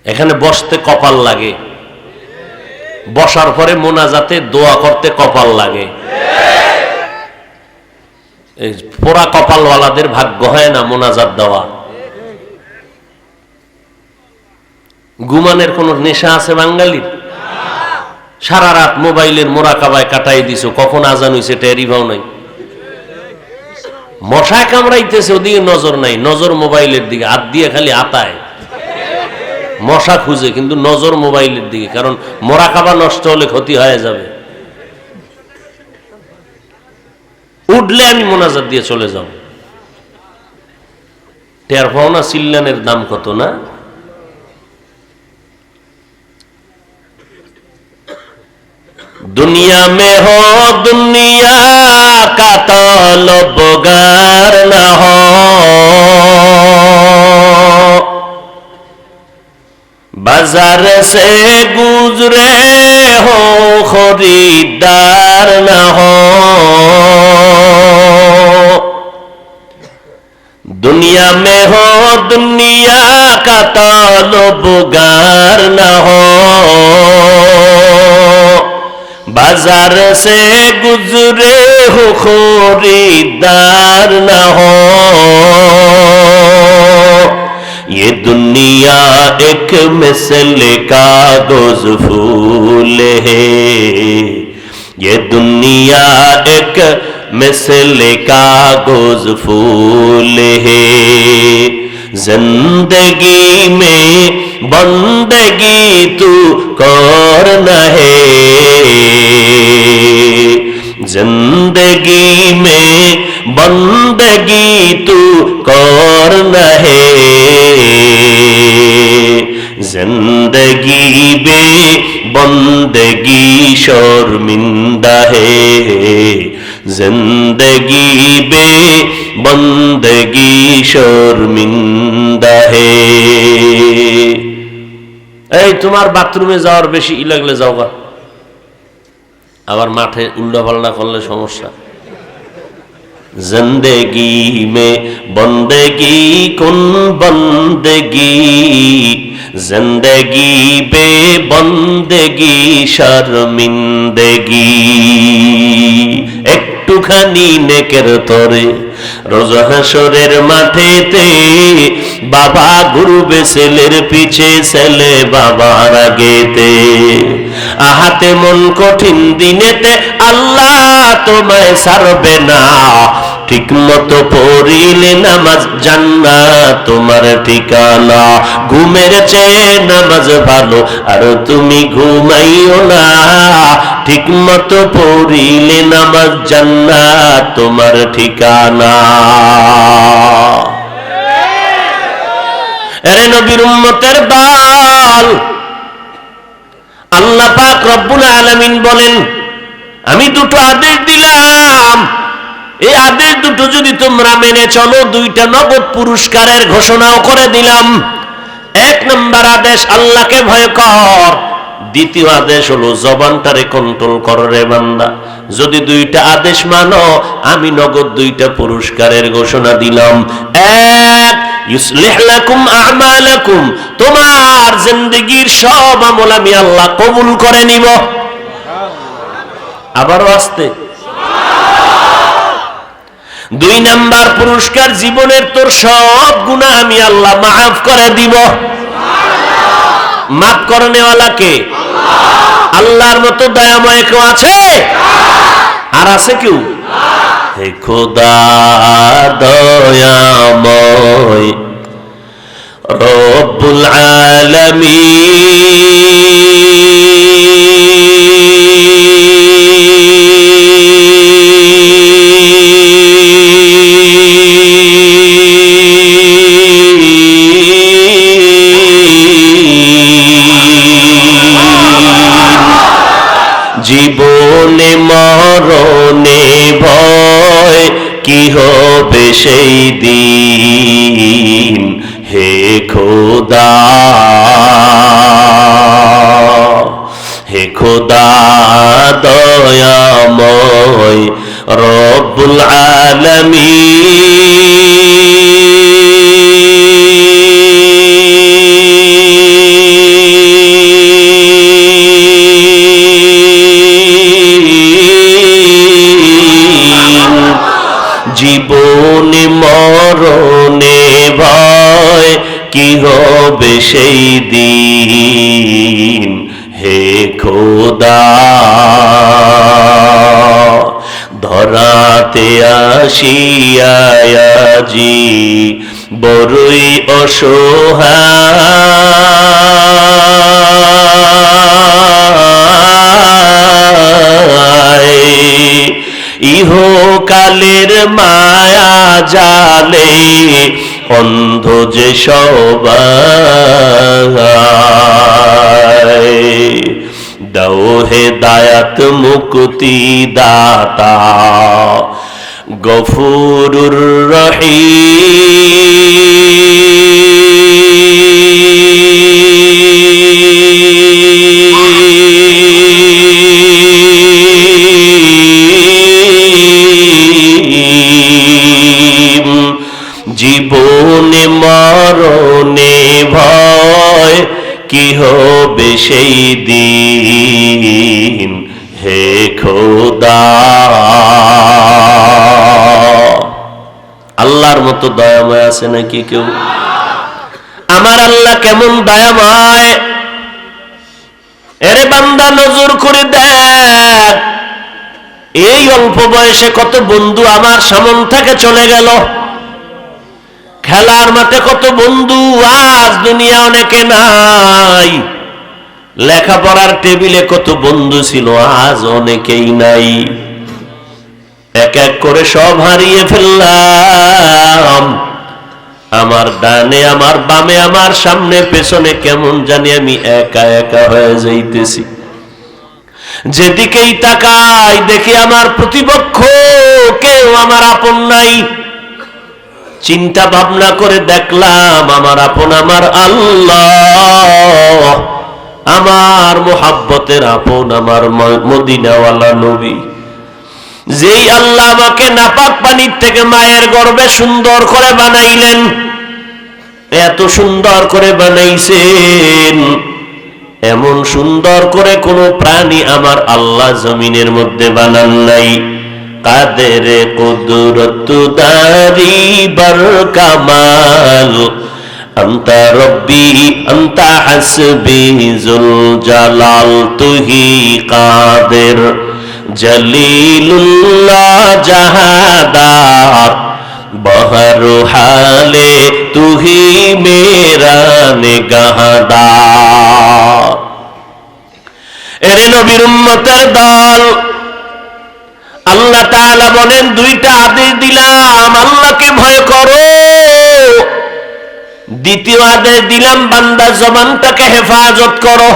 এখানে বসতে কপাল লাগে, বসার পরে মোনাজাতে দোয়া করতে কপাল লাগে। পোড়া কপালওয়ালাদের ভাগ্য হয় না মোনাজাত দেওয়া। ঘুমানের কোন নেশা আছে বাঙালির? সারা রাত মোবাইলের মোরাকাবায় কাটাই দিছো, কখন আজান হইছে টেরি ভাও নাই। মশা কামড়াইতেছে, ওদিকে নজর নাই, নজর মোবাইলের দিকে, হাত দিয়ে খালি আতায় মশা খুঁজে, কিন্তু নজর মোবাইলের দিকে, কারণ মোরাকাবা নষ্ট হলে ক্ষতি হয়ে যাবে। উঠলে আমি মোনাজাত দিয়ে চলে যাব। টের পাও না চিল্লানের দাম কত না? दुनिया में हो दुनिया का तलबगार न हो, बाजार से गुजरे हो खरीदार न हो। दुनिया में हो दुनिया का तलबगार न हो, बाजार से गुजरे हो खरीदार न हो। ये दुनिया एक मिसल कागज फूल है, ये दुनिया एक मिसल कागज फूल है। जिंदगी में बंदगी तू करना है, जिंदगी में बंदगी तू करना है। जिंदगी बे बंदगी शर्मिंदा है, जिंदगी बे बंदगी शर्मिंदा है। এই তোমার বাথরুমে যাওয়ার বেশি ই লাগলে যাও গা, আবার মাঠে উল্টা পাল্টা করলে সমস্যা। जिंदगी में बंदगी कुन बंदगी, जिंदगी बे बंदगी शर्मिंदगी। একটুখানি নেকের তরে রোজ হাসরের মাঠেতে, বাবা ঘুরবে ছেলের পিছে, ছেলে বাবার আগেতে। আহাতে মন কঠিন দিনেতে আল্লাহ তোমায় ছাড়বে না, ঠিক মতো পড়িলে নামাজ জান্নাত তোমার ঠিকানা। ঘুমের চেয়ে নামাজ ভালো আর তুমি ঘুমাইও না, ঠিক মতো পড়িলে নামাজ জান্নাত তোমার ঠিকানা। এরে নবীর উম্মতের দল, আল্লাহ পাক রব্বুল আলামিন বলেন আমি দুটো আদেশ দিলাম, এই আদেশ দুটো যদি তোমরা মেনে চলো, দুইটা নগদ পুরস্কারের ঘোষণাও করে দিলাম। এক নম্বর আদেশ আল্লাহকে ভয় কর, দ্বিতীয় আদেশ হলো জবানটারে কন্ট্রোল কর রে বান্দা। যদি দুইটা আদেশ মানো, আমি নগদ দুইটা পুরস্কারের ঘোষণা দিলাম। এক, ইউসলিহ লাকুম আমালাকুম, তোমার জিন্দেগীর সব আমল আমি আল্লাহ কবুল করে নিব। আবারও আসতে। দুই নাম্বার পুরস্কার, জীবনের তোর সব গুনাহ আমি আল্লাহ মাফ করে দিব। মাফ করনেওয়ালা কে? আল্লাহর মতো দয়াময় কেউ আছে? আর আছে কেউ? হে খোদা দয়াময় রব্বুল জীবনে মরণে ভয় কি হবে সেই দিন, হে খোদা হে খোদা দয়াময় রব্বুল জীবনে মরণে ভয় কি হবে সেই দিন, হে খোদা ধরাতে আসিয়াজি বড়ই অসহায় ইহকালের মায়া জালে অন্ধ যে সবাই দাও হেদায়াত মুক্তি দাতা গফুরুর রহিম জীবনে মরণে ভয় কি হবে সেই দিন হে খোদা আল্লাহর মতো দয়াময় আছে নাকি কেউ? আমার আল্লাহ কেমন দয়াময়! এরে বান্দা নজর করে দেখ, এই অল্প বয়সে কত বন্ধু আমার সামন থেকে চলে গেল। খেলার মাঠে কত বন্ধু আজ দুনিয়া অনেকে নাই। লেখাপড়ার টেবিলে কত বন্ধু ছিল আজ অনেকেই নাই। এক এক করে সব হারিয়ে ফেললাম। আমার ডানে, আমার বামে, আমার সামনে পেছনে কেমন জানি আমি একা একা হয়ে যাইতেছি। যেদিকেই তাকাই দেখি আমার প্রতিপক্ষ কেউ আমার আপন নাই। চিন্তা ভাবনা করে দেখলাম আমার আপন আমার আল্লাহ, আমার মোহাব্বতের আপন আমার মদিনাওয়ালা নবী। যেই আল্লাহ আমাকে নাপাক পানির থেকে মায়ের গর্ভে সুন্দর করে বানাইলেন, এত সুন্দর করে বানাইছেন, এমন সুন্দর করে কোনো প্রাণী আমার আল্লাহ জমিনের মধ্যে বানান নাই। কাদের কুদরত দারি বার কামাল আনতা রব্বি আনতা হাসবি জুল জালাল তুহি কাদের জলিলুল্লাহ জাহাদার বহর হালে তুহি মেরা নিগাহদার। এরে নবীর উম্মতের দল, আল্লাহ তাআলা বলেন দুইটা আদেশ দিলাম, আল্লাহকে ভয় করো। দ্বিতীয় আদেশ দিলাম বান্দা জবানটাকে হেফাজত করো।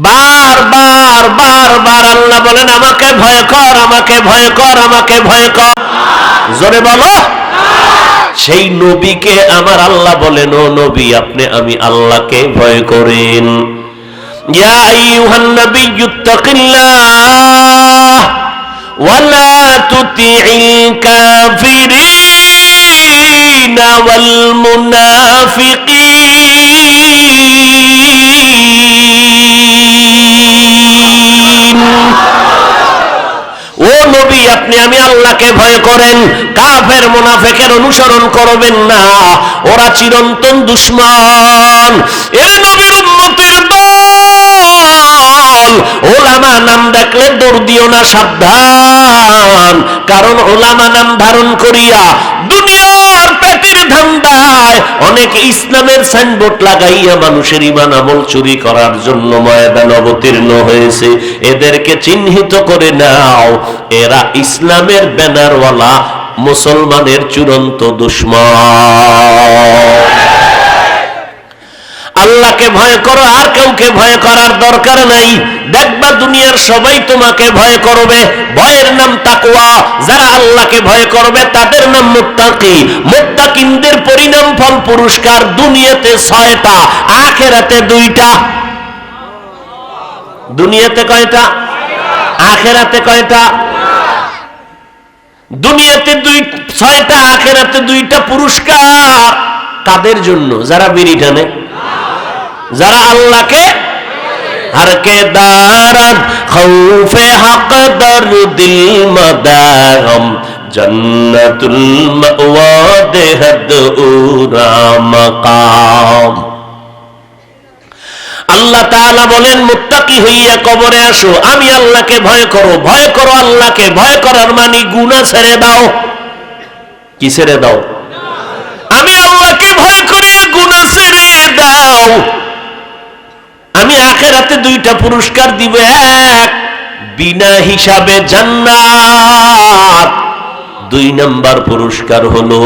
বারবার বারবার আল্লাহ বলেন আমাকে ভয় কর, আমাকে ভয় কর, আমাকে ভয় কর। জোরে বলো। সেই নবীকে আমার আল্লাহ বলেন ও নবী আপনি আমি আল্লাহকে ভয় করেন। ইয়া আইয়ুহান নাবিয়্যু তাকিল্লাহ ওয়ালা তুতি'ল কাফিরিনা ওয়াল মুনাফিকিন। ও নবী আপনি আমি আল্লাহকে ভয় করেন, কাফের মুনাফিকের অনুসরণ করবেন না, ওরা চিরন্তন দুশমন। এ নবীর উম্মতের দল, ওলামা নাম দেখলে দৌড় দিও না, সাবধান। কারণ ওলামা নাম ধারণ করিয়া দুনিয়ার পেটের ধান্দায় অনেক ইসলামের সাইনবোর্ড লাগাইয়া মানুষের ঈমান আমল চুরি করার জন্য ময়দান অবতীর্ণ হয়েছে। এদেরকে চিহ্নিত করে নাও, এরা ইসলামের ব্যানারওয়ালা মুসলমানের চূড়ান্ত দুশমন। আল্লাহকে ভয় করো, আর কাউকে ভয় করার দরকার নাই। দেখবা দুনিয়ার সবাই তোমাকে ভয় করবে, ভয়ের নাম তাকওয়া। যারা আল্লাহকে ভয় করবে তাদের নাম মুত্তাকি। মুত্তাকিনদের পরিণাম ফল পুরস্কার দুনিয়াতে 6টা, আখিরাতে 2টা। দুনিয়াতে কয়টা? আখিরাতে কয়টা? দুনিয়াতে 6টা, আখিরাতে 2টা পুরস্কার। কাদের জন্য? যারা বিড়ি টানে, যারা আল্লাহকে হরকে দারাদ খৌফে হক দরদিল মদারম জান্নাতুল মাওয়া দেহদ উরা মাকাম। আল্লাহ তাআলা বলেন মুত্তাকি হইয়া কবরে আসো, আমি আল্লাহকে ভয় করো, ভয় করো আল্লাহকে। ভয় করার মানে গুনাহ ছেড়ে দাও। কি ছেড়ে দাও? আমি আল্লাহকে ভয় করি, গুনাহ ছেড়ে দাও। আমি আখিরাতে দুইটা পুরস্কার দিব, এক বিনা হিসাবে জান্নাত, 2 নাম্বার পুরস্কার হলো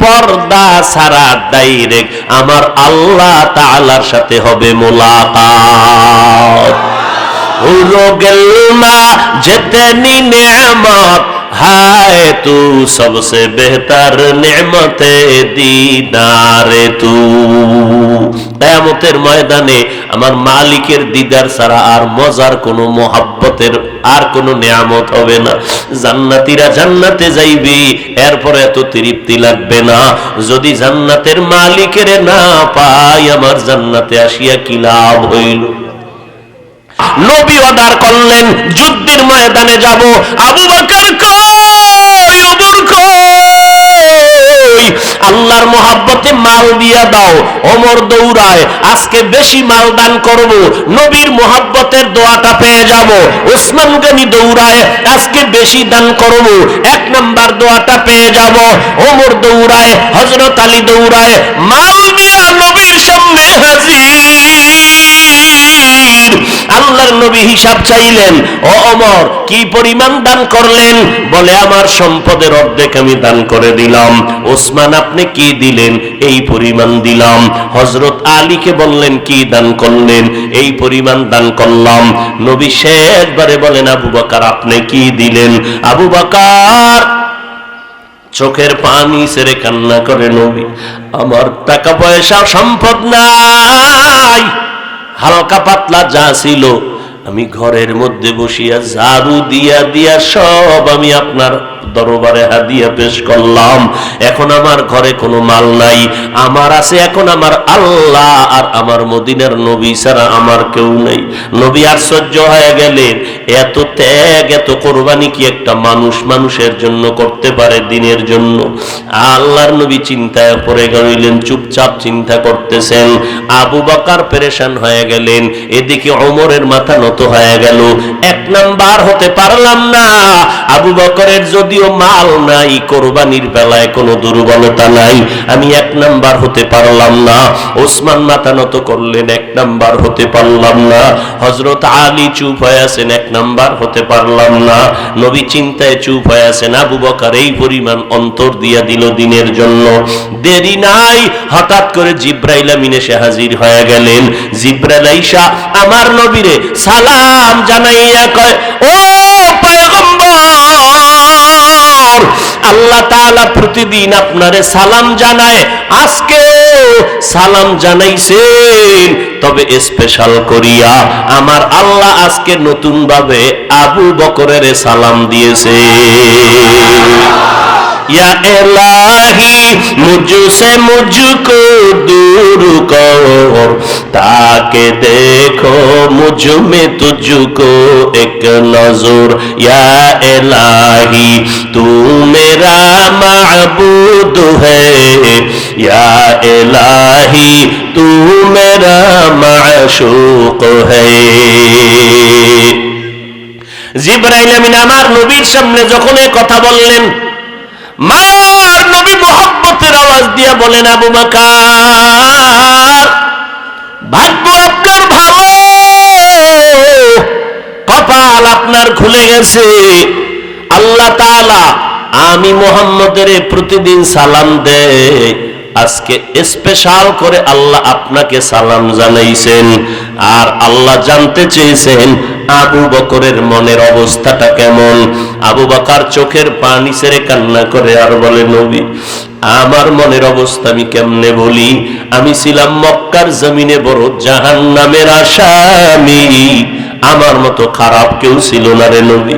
পর্দা ছাড়া ডাইরেক্ট আমার আল্লাহ তাআলার সাথে হবে মুলাকাত। हो गल मा जितनी नेमत है तू सबसे बेहतर नेमत दीदार तू। কিয়ামতের ময়দানে আমার মালিকের দিদার ছাড়া আর মজার কোনো মোহাব্বতের আর কোনো নিয়ামত হবে না। জান্নাতীরা জান্নাতে যাইবে, এরপরে এত তৃপ্তি লাগবে না। যদি জান্নাতের মালিকের না পাই, আমার জান্নাতে আসিয়া কি লাভ হইল? নবী অর্ডার করলেন যুদ্ধের ময়দানে যাব। আবু বকর কই, ওমর কই, আল্লাহর মহব্বতে মাল দিয়া দাও। ওমর দৌড়ায়, আজকে বেশি মাল দান করব, নবীর মহব্বতের দোয়াটা পেয়ে যাব। ওসমান গনি দৌড়ায়, আজকে বেশি দান করব, 1 নাম্বার দোয়াটা পেয়ে যাব। ওমর দৌড়ায়, হযরত আলী দৌড়ায়, মাল দিয়া নবীর সামনে হাজির। আল্লাহর নবী হিসাব চাইলেন, ও ওমর কি পরিমাণ দান করলেন? বলে আমার সম্পদের অর্ধেক আমি দান করে দিলাম। ওসমান আপনি কি দিলেন? এই পরিমাণ দিলাম। হযরত আলীকে বললেন কি দান করলেন? এই পরিমাণ দান করলাম। নবী শেষবারে বলেন আবু বকর আপনি কি দিলেন? আবু বকর চোখের পানি ছেড়ে কান্না করে, নবী আমার টাকা পয়সা সম্পদ নাই, হালকা পাতলা যা ছিল আমি ঘরের মধ্যে বসিয়া ঝাড়ু দিয়া দিয়া সব আমি আপনার দরবারে হাদিয়া পেশ করলাম। এখন আমার ঘরে কোনো মাল নাই, আমার আছে এখন আমার আল্লাহ আর আমার মদিনার নবী ছাড়া আমার কেউ নাই। নবী আশ্চর্য হয়ে গেলেন, এত ত্যাগ এত কোরবানি কি একটা মানুষ মানুষের জন্য করতে পারে, দিনের জন্য? আল্লাহর নবী চিন্তায় পড়ে গেলেন, চুপচাপ চিন্তা করতেছেন। আবু বকর পেরেশান হয়ে গেলেন, এদিকে ওমরের মাথা নত হয়ে গেল। 1 নাম্বার হতে পারলাম না। আবু বকরের যদিও মাল নাই, কোরবানির বেলায় কোনো দুর্বলতা নাই, আমি 1 নাম্বার হতে পারলাম না। ওসমান মাথা নত করলেন, 1 নাম্বার হতে পারলাম না। হযরত আলী চুপ হয়ে আছেন, 1 নাম্বার হতে পারলাম না। নবী চিন্তায় চুপ হয়ে আছেন। আবু বকর এই পরিমাণ অন্তর দিয়া দিল দিনের জন্য। দেরি নাই, হঠাৎ করে জিব্রাইল আমিন এসে হাজির হয়ে গেলেন। জিব্রাইল আইসা আমার নবীরে সালাম জানাইয়া কয়, ও পয়গম্বর, আল্লাহ তাআলা প্রতিদিন আপনারে সালাম জানায়, আজকে সালাম জানাইছেন, তবে স্পেশাল করিয়া আমার আল্লাহ আজকে নতুন ভাবে আবু বকরের সালাম দিয়েছে। या इलाही मुझसे मुझको दूर कर, ताकि देखो मुझ में तुझको एक नजर। या इलाही तू मेरा माबूद है, या इलाही तू मेरा माशूक है। জিবরাইল আমিন আমার নবীর সামনে যখন এই কথা বললেন, মার নবী মুহাব্বতের আওয়াজ দিয়া বলেন, আবু বকর ভাগ্য আপনার ভালো, কপাল আপনার খুলে গেছে। আল্লাহ তাআলা আমি মুহাম্মদের প্রতিদিন সালাম দেয়, আজকে স্পেশাল করে আল্লাহ আপনাকে সালাম জানাইছেন। আর আল্লাহ জানতে চেয়েছেন আবু বকরের মনের অবস্থাটা কেমন। আবু বকর চোখের পানি ছেড়ে কান্না করে আর বলে, নবী আমার মনের অবস্থা আমি কেমনে বলি? আমি ছিলাম মক্কার জমিনে বড় জাহান্নামের আসামি, আমার মতো খারাপ কেউ ছিল না রে নবী।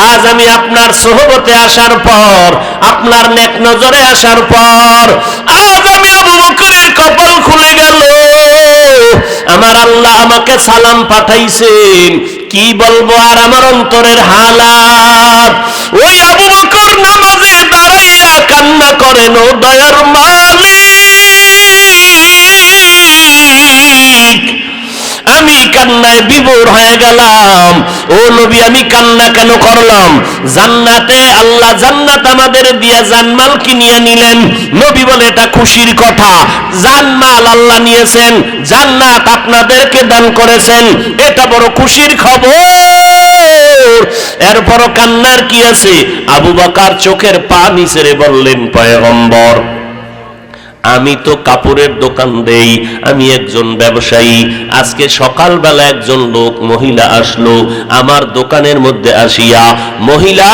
আজ আমি আপনার সোহবতে আসার পর, আপনার নেক নজরে আসার পর, আজ আমি আবু বকরের কপাল খুলে গেল। আমার আল্লাহ আমাকে সালাম পাঠাইছেন, কি বলবো আর আমার অন্তরের হালাত। ওই আবু বকর নামাজে দাঁড়াইয়া কান্না করেন, ও দয়ার মালিক আমি কান্নায় বিভোর হয়ে গেলাম। ও নবী, আমি কান্না কেন করলাম? জান্নাতে আল্লাহ জান্নাত আমাদের দিয়া জানমাল কিনিয়ে নিলেন। নবী বলে এটা খুশির কথা, জানমাল আল্লাহ নিয়েছেন, জান্নাত আপনাদেরকে দান করেছেন, এটা বড় খুশির খবর। এরপরও কান্নার কি আছে? আবু বকর চোখের পানি ছেড়ে বললেন, পয়গম্বর, আমি তো কাপড়ের দোকান দেই, আমি একজন ব্যবসায়ী। আজকে সকালবেলা একজন লোক মহিলা আসলো আমার দোকানের মধ্যে আসিয়া, মহিলা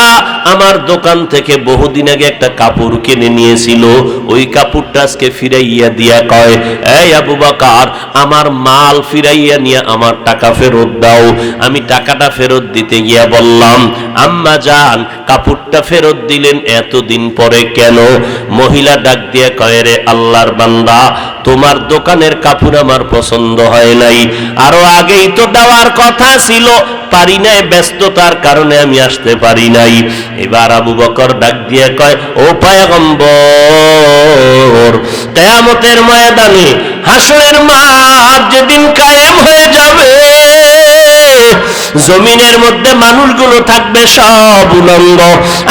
আমার দোকান থেকে বহুদিন আগে একটা কাপড় কিনে নিয়েছিল, ওই কাপড়টা আজকে ফিরাইয়া দিয়া কয়, এই আবু বকর, আমার মাল ফিরাইয়া নিয়ে আমার টাকা ফেরত দাও। আমি টাকাটা ফেরত দিতে গিয়া বললাম, আম্মা জান, কাপড়টা ফেরত দিলেন এতদিন পরে কেন? মহিলা ডাক দিয়ে কয়, রে আল্লাহর বান্দা, তোমার দোকানের কাপড় আমার পছন্দ হয় নাই, আরো আগেই তো দেওয়ার কথা ছিল, পারি নাই, ব্যস্ততার কারণে আমি আসতে পারি নাই। এবার আবু বকর ডাক দিয়ে কয়, ও পয়গম্বর, কিয়ামতের ময়দানে হাসরের মাঠ যেদিন কায়েম হয়ে যাবে, জমিনের মধ্যে মানুষগুলো থাকবে সব উলঙ্গ,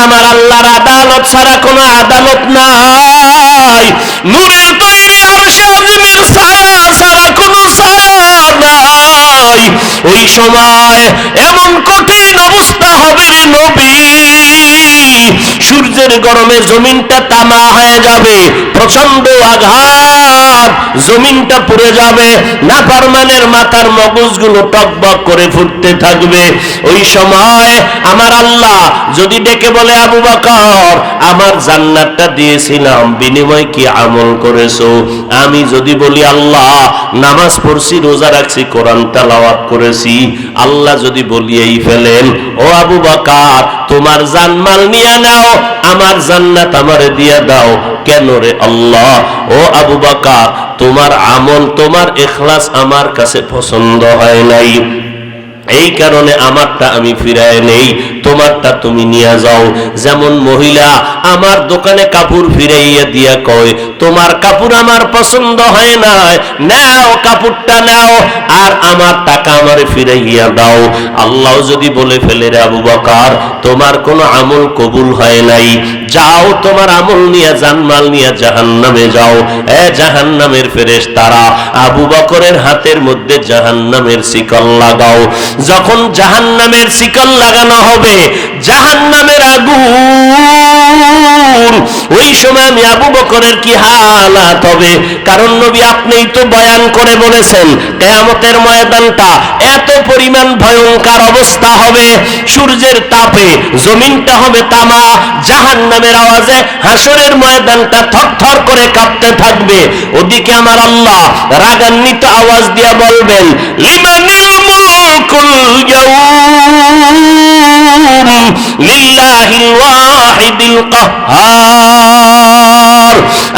আমার আল্লাহর আদালত ছাড়া কোনো আদালত নাই, নূরের তৈরি আরশে আজিমের ছায়া ছাড়া কোনো ছায়া নাই। ওই সময় এমন কঠিন অবস্থা হবে রে নবী, সূর্যের গরমে জমিনটা তামা হয়ে যাবে, প্রচন্ড আঘাত, জমিনটা পুড়ে যাবে, নাফরমানের মাথার মগজগুলো টকবক করে ফুটতে থাকবে। ওই সময় আমার আল্লাহ যদি ডেকে বলে, আবু বকর, আমার জান্নাতটা দিয়েছিলাম, বিনিময় কি আমল করেছো? আমি যদি বলি, আল্লাহ নামাজ পড়ছি, রোজা রাখছি, কোরআন তেলাওয়াত করেছি, আল্লাহ যদি বলিয়েই ফেলেন, ও আবু বকর, তোমার জানমাল নিয়ে নাও, আমার জান্নাত আমারে দিয়ে দাও, কেন রে আল্লাহ? ও আবু বকর, তোমার আমল, তোমার ইখলাস আমার কাছে পছন্দ হয় নাই, এই কারণে আমারটা আমি ফিরায় নেই, তোমারটা তুমি নিয়ে যাও। যেমন মহিলা আমার দোকানে কাপড় ফিরাইয়া দিয়া কয়, তোমার কাপড় আমার পছন্দ হয় নাই, নাও কাপড়টা নাও, আর আমার টাকা আমারে ফিরাইয়া দাও। আল্লাহ যদি বলে ফেলে, রে আবু বকর, তোমার কোনো আমল কবুল হয় নাই, যাও তোমার আমল নিয়ে, জানমাল নিয়ে জাহান্নামে যাও। এ জাহান্নামের ফেরেশতারা, আবু বকরের হাতের মধ্যে জাহান্নামের শিকল লাগাও। যখন জাহান্নামের শিকল লাগানো হবে, জাহান্নামের আগুন, ওই সময় আমি আবু বকরের কি হালাত হবে? কারণ নবী আপনিই তো বয়ান করে বলেছেন, কিয়ামতের ময়দানটা এত পরিমাণ ভয়ঙ্কর অবস্থা হবে, সূর্যের তাপে জমিনটা হবে তামা, জাহান্নামের আওয়াজে হাসরের ময়দানটা থরথর করে কাঁপতে থাকবে। ওদিকে আমার আল্লাহ রাগান্বিত আওয়াজ দিয়া বলবেন, লিমানিল মুলকুল ইয়াউম লিল্লাহিল ওয়াহিদিল কাহ্হার।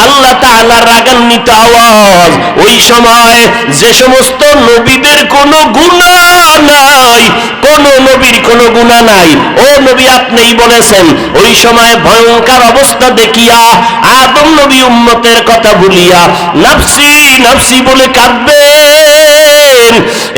আল্লাহ তাআলার রাগান্বিত আওয়াজ। ওই সময় যে সমস্ত নবীদের কোনো গুনাহ নাই, কোন নবীর কোনো গুনাহ নাই, ও নবী আপনিই বলেছেন, ওই সময় ভয়ঙ্কর অবস্থা দেখিয়া আদম নবী উম্মতের কথা ভুলিয়া নাফসি নাফসি বলে কাঁদবেন,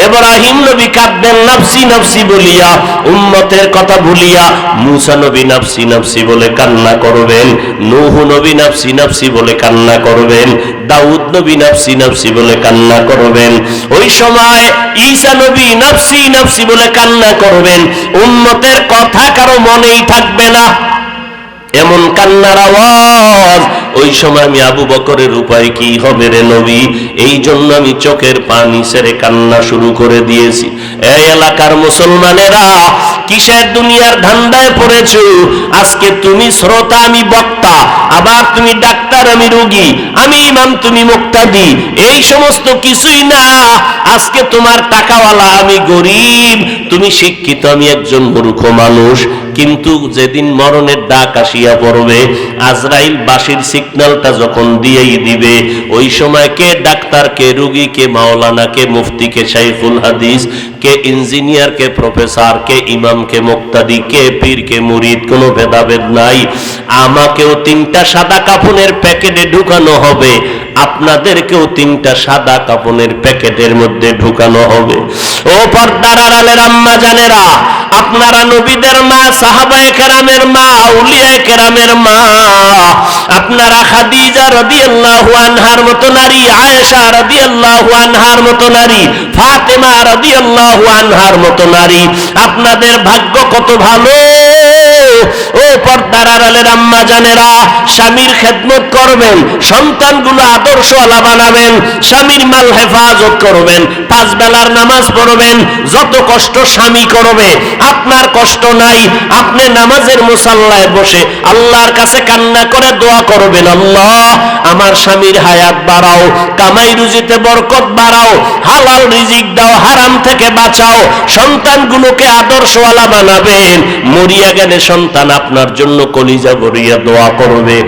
ইব্রাহিম নবী কাঁদবেন নাফসি নাফসি বলিয়া, উম্মতের কথা ভুলিয়া মুসা নবী নাফসি নাফসি বলে কান্না করবেন, নূহ নবী নাফসি নাফসি বলে কান্না করবেন, দাউদ নবী নাফসি নাফসি বলে কান্না করবেন। ওই সময় ঈসা নবী নাফসি নাফসি বলে কান্না করবেন, উম্মতের কথা কারো মনেই থাকবে না, এমন কান্নার আওয়াজ। ওই সময় আমি আবু বকরের উপায় কি হবে রে নবী? এই জন্য আমি চোখের পানি ছেড়ে কান্না শুরু করে দিয়েছি। এই এলাকার মুসলমানেরা, কিসের দুনিয়ার ধান্দায় পড়েছো? আজকে তুমি শ্রোতা, আমি বক্তা, আবার তুমি ডাক্তার, আমি রোগী, আমি ইমাম, তুমি মুক্তাদি, এই সমস্ত কিছুই না। আজকে তোমার টাকাওয়ালা, আমি গরিব, তুমি শিক্ষিত, আমি একজন মূর্খ মানুষ। কিন্তু যেদিন মরণের ডাক আসিয়া পড়বে, আজরাইল বাঁশির সিগন্যালটা যখন দিয়েই দিবে, ওই সময় কে ডাক্তার, কে রোগী, কে মাওলানা, কে মুফতি, কে শাইখুল হাদিস, কে ইঞ্জিনিয়ার, কে প্রফেসর, কে ইমাম, কে মুক্তাদি, কে পীর, কে মুরিদ, কোনো ভেদাভেদ নাই। আমাকেও তিনটা সাদা কাফনের প্যাকেটে ঢুকানো হবে, আপনাদেরকেও 3টা সাদা কাফনের প্যাকেটের মধ্যে ঢুকানো হবে। ও পর্দার আড়ালের আম্মা জানেরা, আপনারা নবীদের মা, সাহাবায়ে কেরামের মা, আউলিয়ায়ে কেরামের মা, আপনারা খাদিজা রাদিয়াল্লাহু আনহার মতো নারী, আয়েশা রাদিয়াল্লাহু আনহার মতো নারী, ফাতেমা রাদিয়াল্লাহু আনহার মতো নারী, আপনাদের ভাগ্য কত ভালো। ও পর্দার আড়ালের আম্মা জানেরা, স্বামীর খেদমত করবেন, সন্তানগুলো আদর্শওয়ালা বানাবেন, স্বামীর মাল হেফাজত করবেন, 5 বেলার নামাজ পড়বেন। যত কষ্ট স্বামী করবে আপনার কষ্ট নাই, আপনি নামাজের মুসাল্লায় বসে আল্লাহর কাছে কান্না করে দোয়া করবেন, আল্লাহ আমার স্বামীর হায়াত বাড়াও, কামাই রুজিতে বরকত বাড়াও, হালাল রিজিক দাও, হারাম থেকে বাঁচাও, সন্তানগুলোকে আদর্শওয়ালা বানাবেন। মরিয়া গেলে সন্তান আপনার জন্য কলিজা ভরিয়া দোয়া করবে।